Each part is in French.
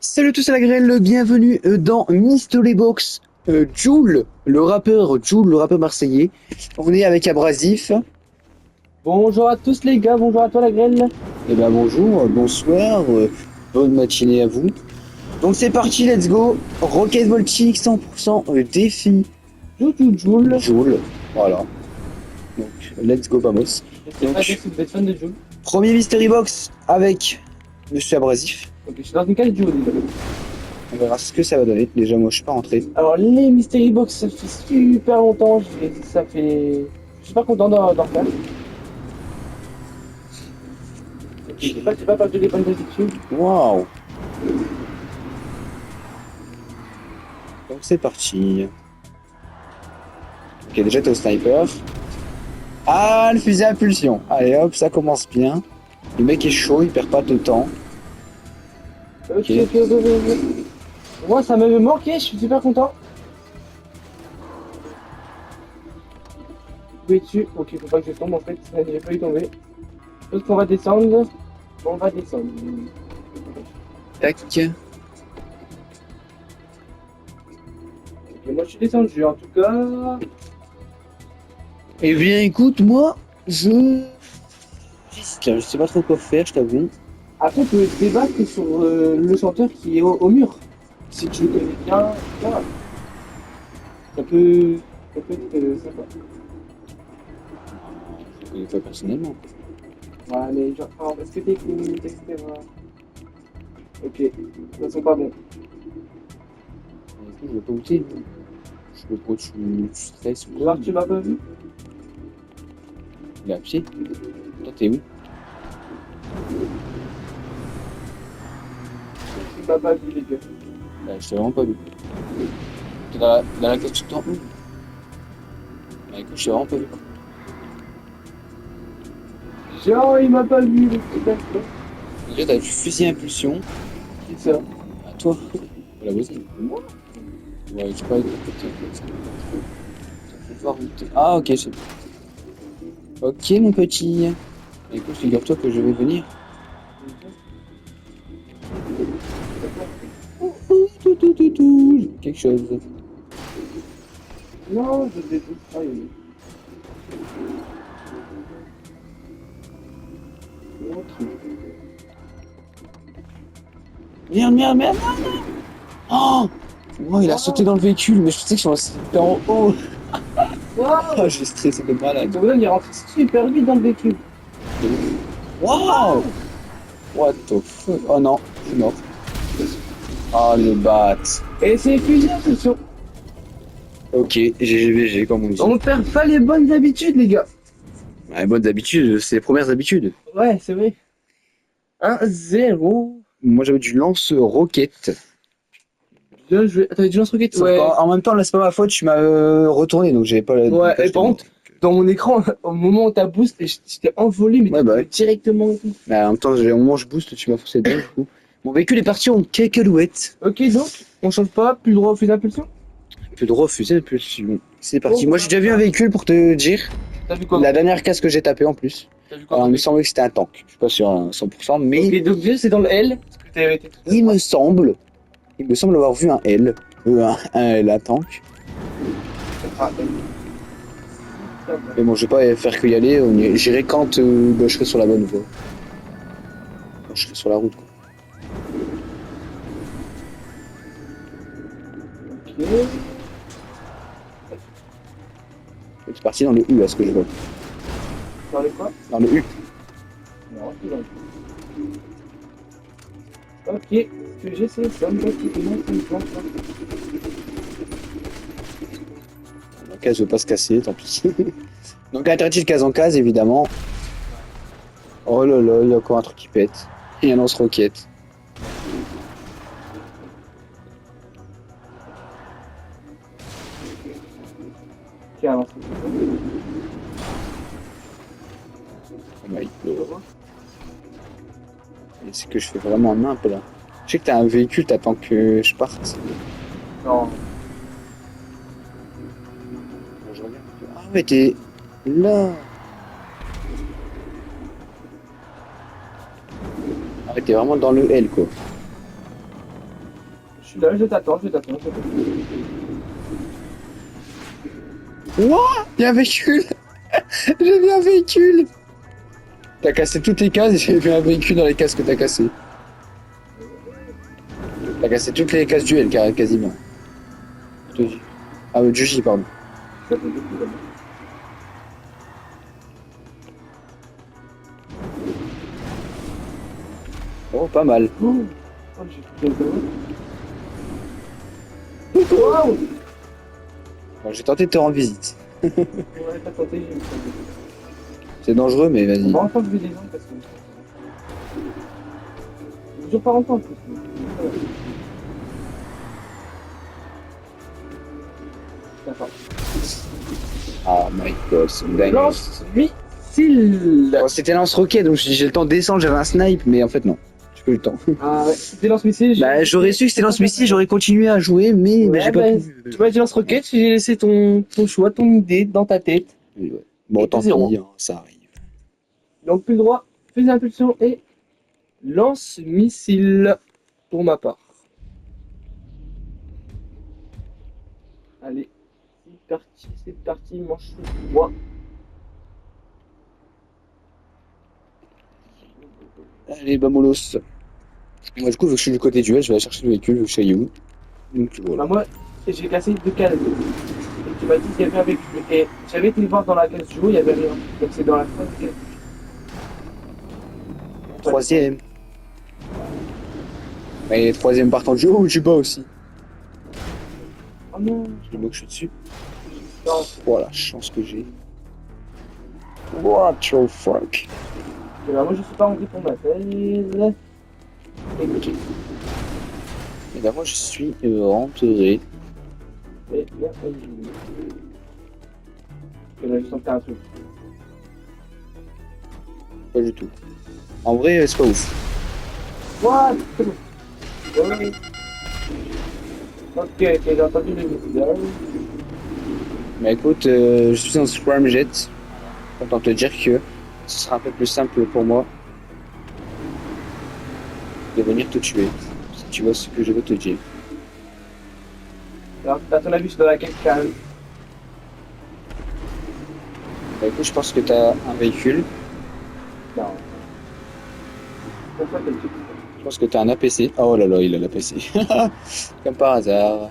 Salut à tous à la grêle, bienvenue dans Mystery Box. Jul, le rappeur marseillais. On est avec Abrasif. Bonjour à tous les gars, bonjour à toi la grêle. Eh ben bonjour, bonsoir, bonne matinée à vous. Donc c'est parti, let's go. Rocket Voltic 100% défi Joule. Jul. Voilà. Donc let's go, vamos. Je sais pas si vous êtes fan de Joule. Premier Mystery Box avec Monsieur Abrasif. Ok, je suis dans une cale Joule. On verra ce que ça va donner. Déjà moi je suis pas rentré. Alors les Mystery Box, ça fait super longtemps, ça fait... Je suis pas content d'en faire. J'ai pas perdu les bonnes habitudes. Waouh. Donc c'est parti. Ok, déjà t'es au sniper. Ah, le fusil à impulsion. Allez hop, ça commence bien. Le mec est chaud, il perd pas de temps. Ok. Moi ça m'avait manqué, je suis super content. Oui dessus, ok, faut pas que je tombe en fait, j'ai pas eu tomber. Je pense qu'on va descendre. On va descendre. Tac. Ok, moi je suis descendu en tout cas. Eh bien écoute, moi, je sais pas trop quoi faire, je t'avoue. Après, on peut se débattre sur le chanteur qui est au mur. Si tu le connais bien, voilà. Ça peut, ça peut être sympa. Je connais pas personnellement. Ouais, mais genre, est-ce que t'écoutes, etc. Ok, ça sont pas bons. Je vais pas goûter. Je sais pas pourquoi tu stresses ou quoi. Genre, tu m'as pas vu? Il est à pied. Toi, t'es où? Tu m'as pas vu, les gars. Bah, je t'ai vraiment pas vu. T'es dans la cage tout le temps. Bah écoute, je t'ai vraiment pas vu. Genre, il m'a pas vu, le petit bâtard. Déjà, t'as du fusil à impulsion. Qui ça? À toi. La voisine. Moi? Ouais, je sais pas. Ah, ok, c'est bon. Ok, mon petit. Écoute, figure-toi que je vais venir. Quelque chose. Non, je déteste. Ah, oui. Ok. Merde, merde, merde, merde. Oh, oh, il a sauté dans le véhicule, mais je sais que je suis super en haut. Waouh! Oh, j'ai stressé de malade. Ton bonhomme, il est rentré super vite dans le véhicule. Wow! What the fuck? Oh non, je suis mort. Oh, le bat. Et c'est fusil à impulsion. Ok, GGVG, comme on dit. On perd pas les bonnes habitudes, les gars. Ouais, bonnes habitudes, c'est les premières habitudes. Ouais, c'est vrai. 1-0. Moi, j'avais du lance-roquette. Bien joué. T'avais du lance-roquette? Sauf Ouais. qu'en même temps, là, c'est pas ma faute, je m'as retourné, donc j'avais pas la. Ouais, Donc, et par contre, dans mon écran, au moment où t'as boost, j'étais envolé, mais Ouais, bah ouais. directement et tout. Mais en même temps, au moment où je booste, tu m'as forcé dedans, du coup. Mon véhicule est parti en cacahuète. Ok, donc, on change pas, plus le droit au feu d'impulsion? Plus de refusé, plus. Bon, c'est parti. Oh, Moi, j'ai déjà vu un véhicule pour te dire. T'as vu quoi? La dernière case que j'ai tapé en plus. T'as vu quoi? Alors, il me semblait que c'était un tank. Je suis pas sûr à 100%, mais Ok, donc déjà, c'est dans le L. Parce que t'avais été tout à il droite. me semble avoir vu un L. Un L, un tank. Ah, Mais bon, je vais pas faire que y aller. J'irai quand bah, je serai sur la bonne voie. Quand je serai sur la route, quoi. ok. C'est parti dans le U, à ce que je vois. Dans le quoi? Dans le U. Non, c'est dans le ok, ce que j'essaie, ça me va qui est non, ça me plante pas. La case veut pas se casser, tant pis. Donc, alternative case en case, évidemment. Oh là là, il y a encore un truc qui pète. Il y a un lance-roquette. Ok, avance. Oh my god. Et c'est que je fais vraiment un imp là. Je sais que t'as un véhicule, t'attends que je parte. Non. Je regarde. Ah ouais, t'es là. Ah ouais, t'es vraiment dans le L quoi. suis là, je t'attends, je t'attends. Ouah, il y a un véhicule. J'ai vu un véhicule. T'as cassé toutes les cases et j'ai vu un véhicule dans les cases que t'as cassées. T'as cassé toutes les cases duel quasiment. Ah, du J, pardon. Oh, pas mal. Oh, j'ai fait Waouh! Bon, j'ai tenté de te rendre visite. On va pas tenter, j'ai C'est dangereux, mais On vas-y. va entendre des gens parce que. Je toujours pas entendre. D'accord. Oh my god, c'est une dingue. Lance-missile! Bon, c'était lance-roquette, donc j'ai le temps de descendre, j'avais un snipe, mais en fait, non. J'ai pas eu le temps. Ah ouais, c'était lance-missile. Bah, j'aurais su que c'était lance-missile, j'aurais continué à jouer, mais Ouais, j'ai pas pu. tu m'as dit lance-roquette, j'ai laissé ton choix, ton idée dans ta tête. Oui, ouais. Bon, Et tant zéro. pis, hein, ça arrive. Donc plus le droit, fais impulsion et lance-missile pour ma part. Allez, c'est parti, manche droit. Allez, bamolos. Moi, du coup, vu que je suis du côté duel, je vais aller chercher le véhicule, vu que je suis à You. Donc, voilà. Bah moi, j'ai cassé 2 cases. Et tu m'as dit qu'il y avait un véhicule. Et j'avais été voir dans la case du haut, il y avait rien. Donc c'est dans la fin du case. Troisième. Mais troisième partant du haut ou du bas aussi. Oh non, Le mot que je suis dessus. non. Oh, la chance que j'ai. What the fuck. Et bah moi je suis pas rentré pour ma thèse. Et Et ben moi, je suis rentré. Et là, je sens que t'as un truc. Pas du tout. En vrai, c'est pas ouf. What? C'est bon. Ouais. Ok, j'ai entendu le message. Mais écoute, je suis en scramjet. Autant te dire que ce sera un peu plus simple pour moi de venir te tuer. Si tu vois ce que je veux te dire. Alors, à ton avis, je suis dans laquelle case? Bah écoute, je pense que t'as un véhicule. Non. Pourquoi t'as le truc? Je pense que t'as un APC. Oh là là, il a l'APC. Comme par hasard.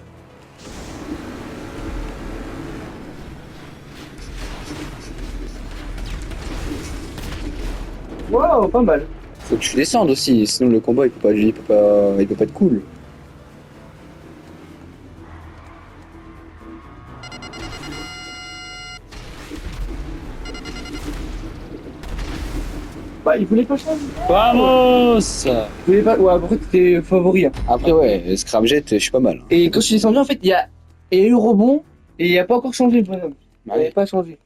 Wow, pas mal. Faut que tu descendes aussi, sinon le combat il peut pas être cool. Bah, il voulait pas changer. Vamos! Il voulait pas. Ouais, après, t'étais favori. Hein. Après ouais, scramjet, je suis pas mal. Et quand je suis descendu, en fait, il y a eu rebond et il a pas encore changé le bonhomme. Il Ouais. n'avait pas changé.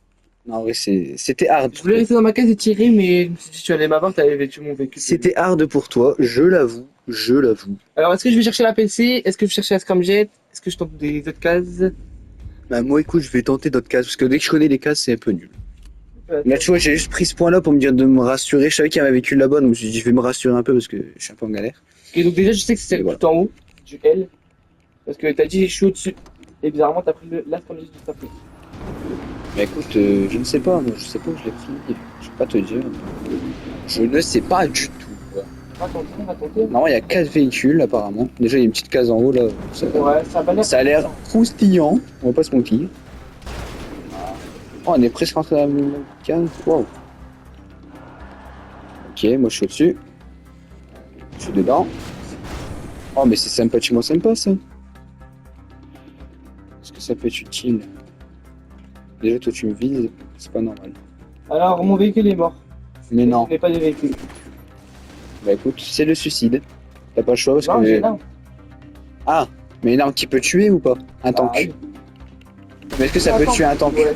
Non, en vrai, c'était hard. Je voulais rester dans ma case et tirer, mais je me suis dit, tu allais m'avoir, t'avais vécu mon véhicule. C'était hard pour toi, je l'avoue, je l'avoue. Alors, est-ce que je vais chercher la PC? Est-ce que je vais chercher la scramjet? Est-ce que je tente des autres cases? Bah moi écoute, je vais tenter d'autres cases, parce que dès que je connais les cases, c'est un peu nul. Là tu vois, j'ai juste pris ce point là pour me dire de me rassurer. Je savais qu'il y avait un véhicule là-bas, donc je me suis dit je vais me rassurer un peu parce que je suis un peu en galère. Et donc, déjà, je sais que c'est Et voilà. tout en haut du L. Parce que t'as dit, je suis au-dessus. Et bizarrement, t'as pris la scramjet juste après. Mais écoute, je ne sais pas, moi je sais pas où je l'ai pris, je vais pas te dire. Je ne sais pas du tout. Quoi. On va tenter. Non, il y a 4 véhicules apparemment. Déjà il y a une petite case en haut là. Ouais, ça a l'air. Croustillant, on va pas se mentir. Oh, on est presque rentré dans la même case. Waouh. Ok, moi je suis au-dessus. Je suis dedans. Oh, mais c'est sympathiquement sympa ça. Est-ce que ça peut être utile? Déjà, toi tu me vises, c'est pas normal. Alors, mon véhicule est mort. Mais non. Je n'ai pas de véhicule. Bah écoute, c'est le suicide. T'as pas le choix parce Non, que. j'ai là. Ah, mais une arme qui peut tuer ou pas? Un tank. Ah, oui. Mais est-ce que ça peut tuer un tank? Ouais.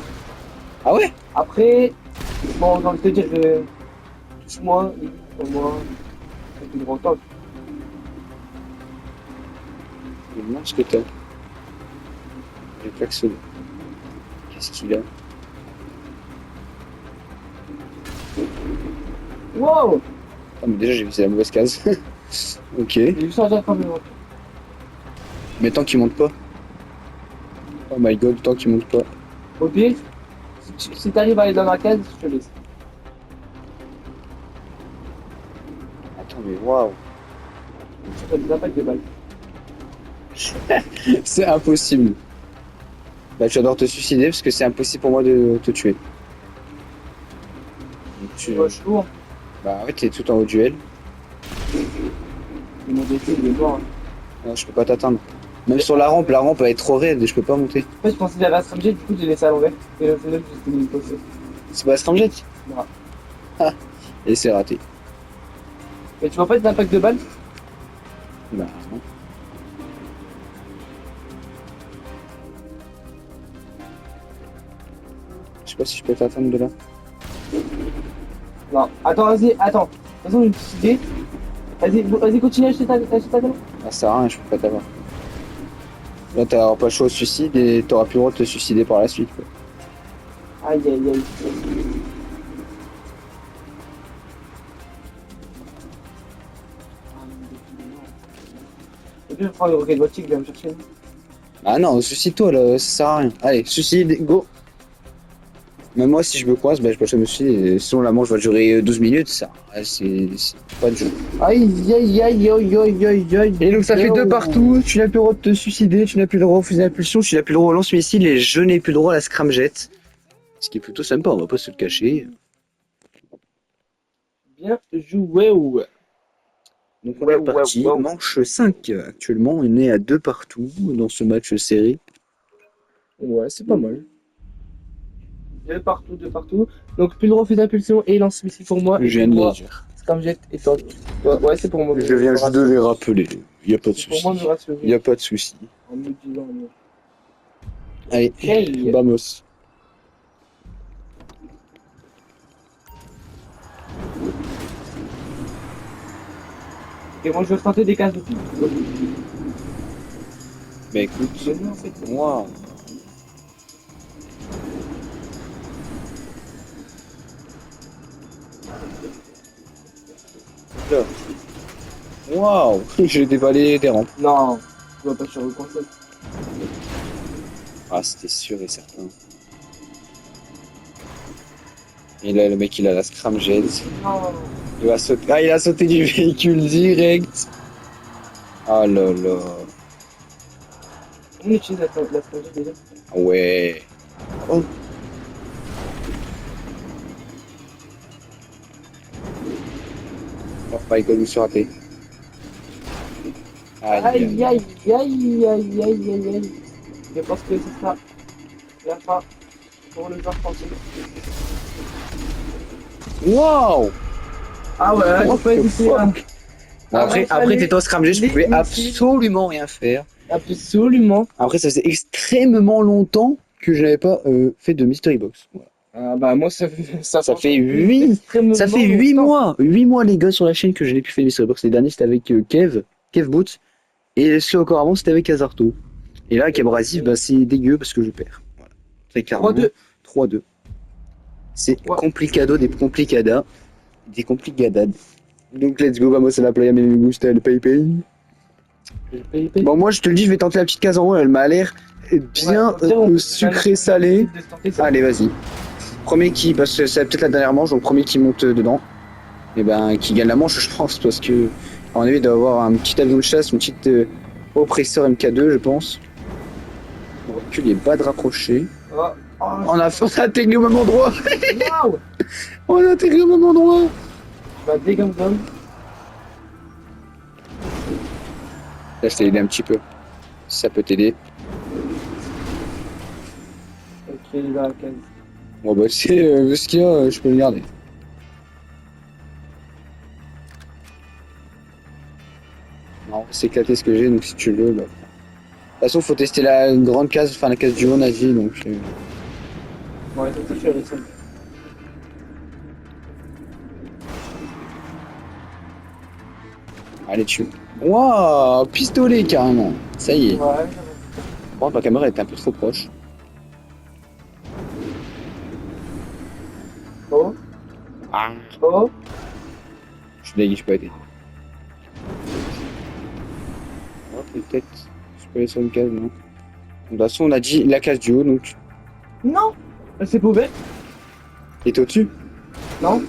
Ah ouais? Après, bon, j'ai envie de te dire, touche-moi, moi, c'est plus grand tank. Je me demande ce que t'as. J'ai klaxonné. Qu'est-ce qu'il a? Wow! Ah, mais déjà j'ai visé la mauvaise case. Ok. J'ai vu ça déjà quand même. Mais tant qu'il monte pas. Oh my god, tant qu'il monte pas. Au pire, si t'arrives à aller dans la case, je te laisse. Attends, mais waouh. Tu fais des attaques de balles. C'est impossible. Bah, tu vas devoir te suicider parce que c'est impossible pour moi de te tuer. Donc, Tu vois, je suis lourd. Bah, ouais, t'es tout en haut du L. Mon défi, il est mort. Hein. Non, je peux pas t'atteindre. Même sur la rampe elle est trop raide, je peux pas monter. En fait, je pensais qu'il avait un scramjet, du coup, j'ai laissé à l'envers. Et au final, j'étais mis posé. C'est pas Scramjet? Non. Ah, et c'est raté. Mais tu vois pas d'impact de balles? Bah, non. Je sais pas si je peux t'atteindre de là. Non. Attends, vas-y, attends. De toute façon, j'ai une petite idée. Vas-y, continue à acheter ta gamme. Ah, ça sert à rien, je peux pas t'avoir. Là, t'auras pas le choix au suicide et t'auras plus le droit de te suicider par la suite, quoi. Aïe, aïe, aïe. Et puis, je prends le roquet gothique, viens me chercher. Ah non, suicide-toi là, ça sert à rien. Allez, suicide, go. Même moi, si je me coince, bah, je peux pas me suicider. Sinon, la manche va durer 12 minutes, ça. Ouais, c'est pas de jeu. Aïe, aïe, aïe, aïe, aïe, aïe, aïe. Et donc, ça fait Oh. 2 partout. Tu n'as plus le droit de te suicider, tu n'as plus le droit au fusil d'impulsion, tu n'as plus le droit au lance-missile et je n'ai plus le droit à la scramjet. Ce qui est plutôt sympa, on va pas se le cacher. Bien joué, ouais. Donc, on est parti. Manche 5 actuellement. On est à 2 partout dans ce match serré. Ouais, c'est pas mal. De partout, de partout. Donc, plus de refus d'impulsion et lance-missile pour moi. Je viens de le dire. Scramjet et toc. Ouais, c'est pour moi. Je viens juste de les rappeler. Il n'y a pas de C'est pour souci. moi de me rassurer. Il n'y a pas de souci. En me disant, Allez, Ok. vamos. Et moi, je veux tenter des cases de filles. Bah écoute, En fait. moi. Là. Waouh, j'ai dévalé des rampes. Non, tu vas pas sur le conseil. Ah, c'était sûr et certain. Et là, le mec, il a la scramjet. Non. Il va sauter. Ah, il a sauté du véhicule direct. Ah là là. On utilise la scramjet déjà. Ouais. Oh. Oh my god, je me suis raté. Aïe, aïe, aïe, aïe, aïe, aïe, aïe. Je pense que ce sera la fin pour le joueur français. Wow. Ah ouais, What je peux the hésiter. Hein. fuck. Bon, après t'étais en scramjet, je pouvais absolument rien faire. Absolument. Après, ça faisait extrêmement longtemps que je n'avais pas fait de Mystery Box. Voilà. Ah bah moi ça fait 8 mois. 8 mois les gars sur la chaîne que je n'ai plus fait de Mystery Box. Les derniers c'était avec Kev Boots. Et celui encore avant c'était avec Azarto. Et là avec Abrasif, bah, c'est dégueu parce que je perds. Voilà. Très clairement. 3-2. 3-2. C'est complicado des complicadas. Des compligadades. Donc let's go, vamos a la playa, me gusta el pay. Bon, moi je te le dis, je vais tenter la petite case en haut, elle m'a l'air bien sucré salé. Allez, vas-y. Premier qui, parce que c'est peut-être la dernière manche, donc premier qui monte dedans, et ben qui gagne la manche, je pense, parce que à mon avis, il doit avoir un petit avion de chasse, une petite oppresseur MK2, je pense. On recule les bas de rapprocher. On a atterri au même endroit. On a atterri au même endroit. Bah, dégame-gomme. Là, je t'ai aidé un petit peu. Si ça peut t'aider. Ok, il est dans la case. Bon, bah, c'est vu ce qu'il y a, je peux le garder. Non, c'est éclaté ce que j'ai, donc si tu veux, bah. De toute façon, faut tester la grande case, enfin la case du haut nazi, donc. Ouais, c'est ça, je suis resté. Allez, tue. Waouh, pistolet carrément. Ça y est. Ouais. Bon, ma caméra est un peu trop proche. Oh. Ah. Oh. Je suis déguisé, je peux aider. Oh, peut-être. peux aller sur une case, non. De toute façon, on a dit la case du haut, donc. Non, c'est pas ouvert. Et t'es au-dessus? Non,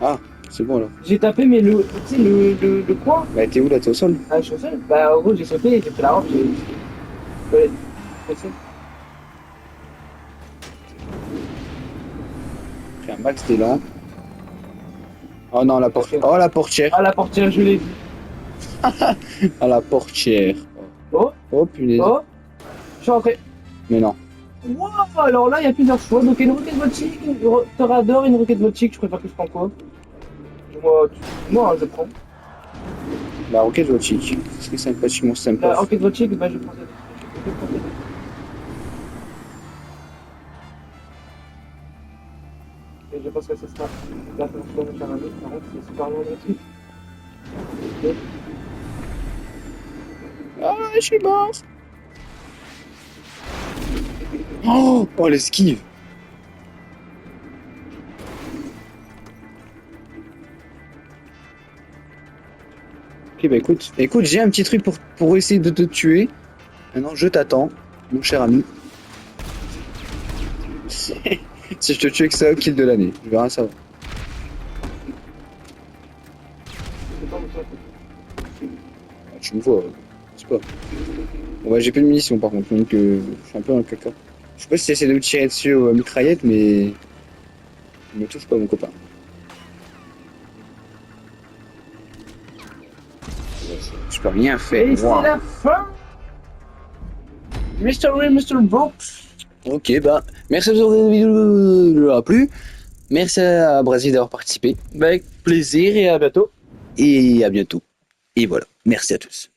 Ah, c'est bon alors. j'ai tapé, mais tu sais, le coin. Bah, t'es où là? T'es au sol? Ah, je suis au sol. Bah, en gros, j'ai sauté, j'ai pris la rampe, j'ai. Ouais, c'est ça. J'ai pris un max d'élan. Oh non, la portière. Oh, la portière. Ah, la portière, je l'ai vue. Ah, la portière. Oh, Oh, punaise. oh, je suis rentré. Mais non. Wow, alors là, il y a plusieurs choix. Donc, une roquette voltique, une Torador, une roquette voltique. Je préfère que je prends quoi? Moi, je prends. La roquette voltique. C'est sympathiquement sympa. La roquette voltique, bah, je prends cette. Je prends cette. Et je pense que ce sera la fin de mon cher ami. Par contre, c'est super loin de truc. Ah, je suis mort. Oh, l'esquive. Ok, bah écoute, j'ai un petit truc pour essayer de te tuer. Maintenant, je t'attends, mon cher ami. Si je te tue avec ça, kill de l'année. Je verrai ça. Tu me vois, c'est pas. Bon, bah, j'ai plus de munitions par contre, donc je suis un peu un caca. Je sais pas si t'essaies de me tirer dessus aux mitraillettes, mais. Ne me touche pas, mon copain. Je peux rien faire. Et c'est Wow. la fin. Mystery, Mr. Box. Ok, bah, merci à vous d'avoir regardé la vidéo, a plu. Merci à Brasil d'avoir participé. Bah, avec plaisir et à bientôt. Et à bientôt. Et voilà. Merci à tous.